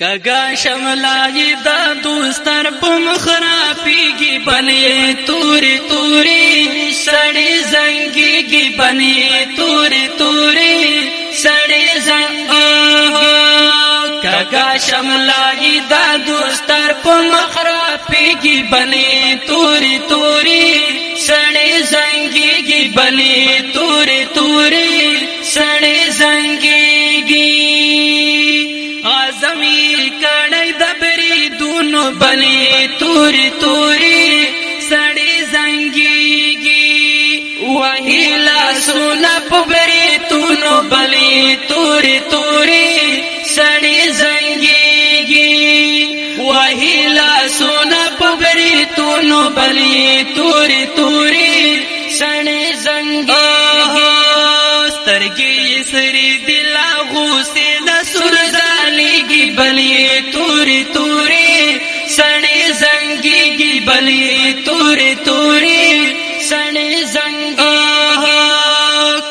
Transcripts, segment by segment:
کگا شملای دا دوستر پمخرا پیگی بنی توری توری سڑی زنگیگی بنی توری توری سڑی زنگیگی کگا شملای دا دوستر پمخرا پیگی بنی توری توری سڑی زنگیگی بنی توری توری سڑی زنگیگی آزمی کڑی دبری دونو بنی توری توری سڑی زنگیگی وہی لاسونا پبری دونو بنی توری توری سڑی زنگیگی وہی لاسونا پبری دونو بنی توری توری سڑی زنگیگی سترگی سری دلا غوسی نسر زالیگی بلی توری توری سڑی زنگیگی بلی توری توری سڑی زنگیگی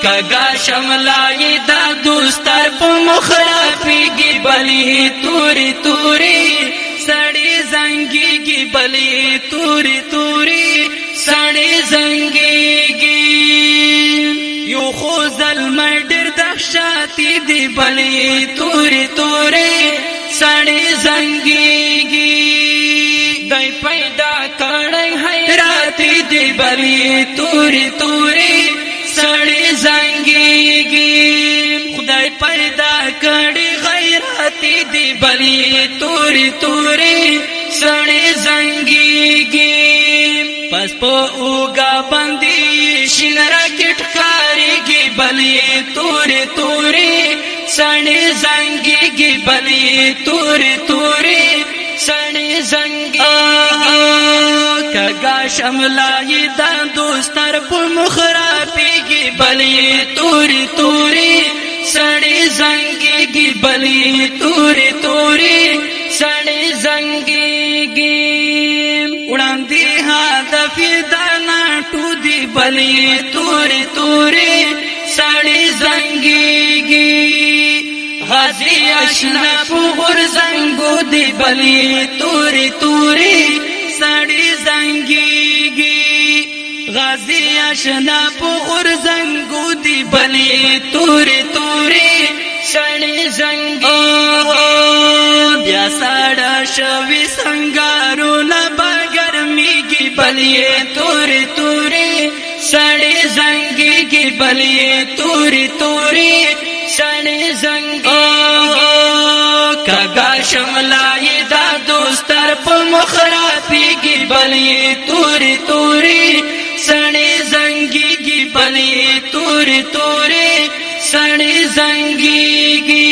کگا شملائی دا دوستر پمخرا پیگی بلی توری توری سڑی زنگیگی بلی توری توری سڑی زنگیگی یو خوزل مردر دخشاتی دی بلی توری توری سڑی زنگیگی دای پیدا کڑی حیراتی دی بلی توری توری سڑی زنگیگی خدای پیدا کڑی غیراتی دی بلی توری توری سڑی زنگیگی پس پو اوگا بندی شین راکٹ کاریگی بلی توری توری سڑی زنگیگی بلی توری توری سڑی زنگیگی کگا شملائی دا دوستر پمخرا پیگی بلی توری توری سڑی زنگیگی بلی توری توری سڑی زنگیگی اڑاندی هدف دانا ٹو دی بلی توری توری سڑی زنگیگی غازی اشنا پغر زنگو دی بلی توری توری سڑی زنگیگی غازی اشنا پغر زنگو دی بلی توری توری سڑی زنگیگی بیا ساڑا شوی سنگارو لبا گرمیگی بلی توری توری سڑی زنگیگی بلی توری توری سڑی زنگیگی کگا شملائی دا دوستر پمخرا پیگی بلی توری توری سڑی زنگیگی بلی توری توری سڑی زنگیگی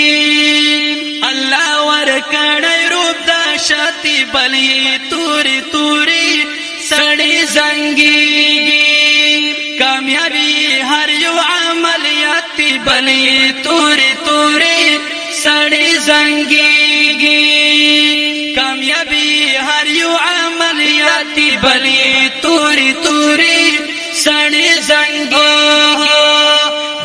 اللہ ورکڑی روب دا شاتی بلی توری توری سڑی زنگیگی کامیابی ہر یو عملیاتی بلی توری توری سڑی زنگیگی کامیابی ہر یو عملیاتی بلی توری توری سڑی زنگیگی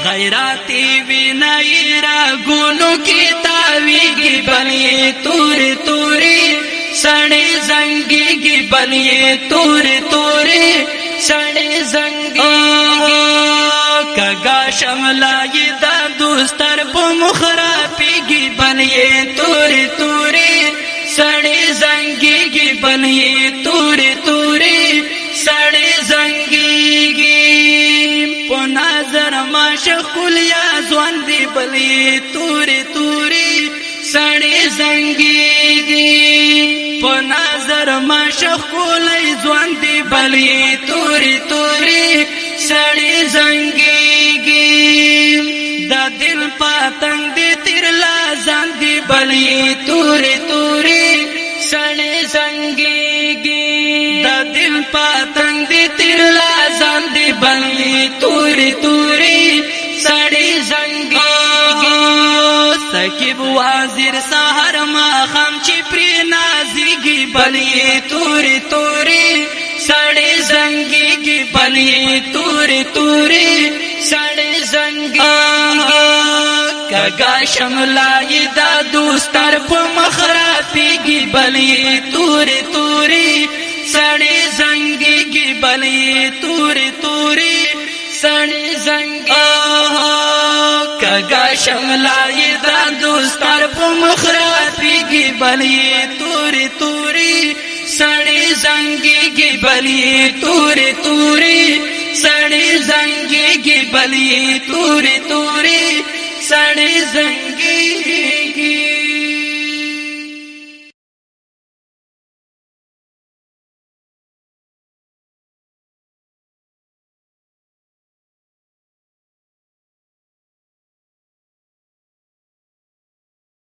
غیراتی بینائی را گونو کی تاویگی بلی توری توری سڑی زنگیگی بلی توری توری سڑی زنگیگی کگا شملائی دا دوستر پمخرا پیگی بلی توری توری سڑی زنگیگی بلی توری توری سڑی زنگیگی پناظر ماشخول یا زوان دی بلی توری توری سڑی زنگیگی پناظر ماشخول زوان دی بلی توری توری سڑی زنگیگی دا دل پاتنگ دی تیر لازان دی بلی توری توری سڑی زنگیگی دا دل پاتنگ دی تیر لازان دی بلی توری توری سڑی زنگیگی سکیب وازیر سہر ماخم چی پری نازیگی بلی توری توری سڑی زنگیگی بلی توری توری سڑی زنگیگی کگا شملائی دا دوستر پا مخرا بلی توری توری سڑی زنگی کی بلی توری توری سڑی زنگی کگا شملائی دا دوستار پا مخرافی کی بلی توری توری سڑی زنگی کی بلی توری توری سڑی زنگی کی بلی توری توری سڑی زنگی کی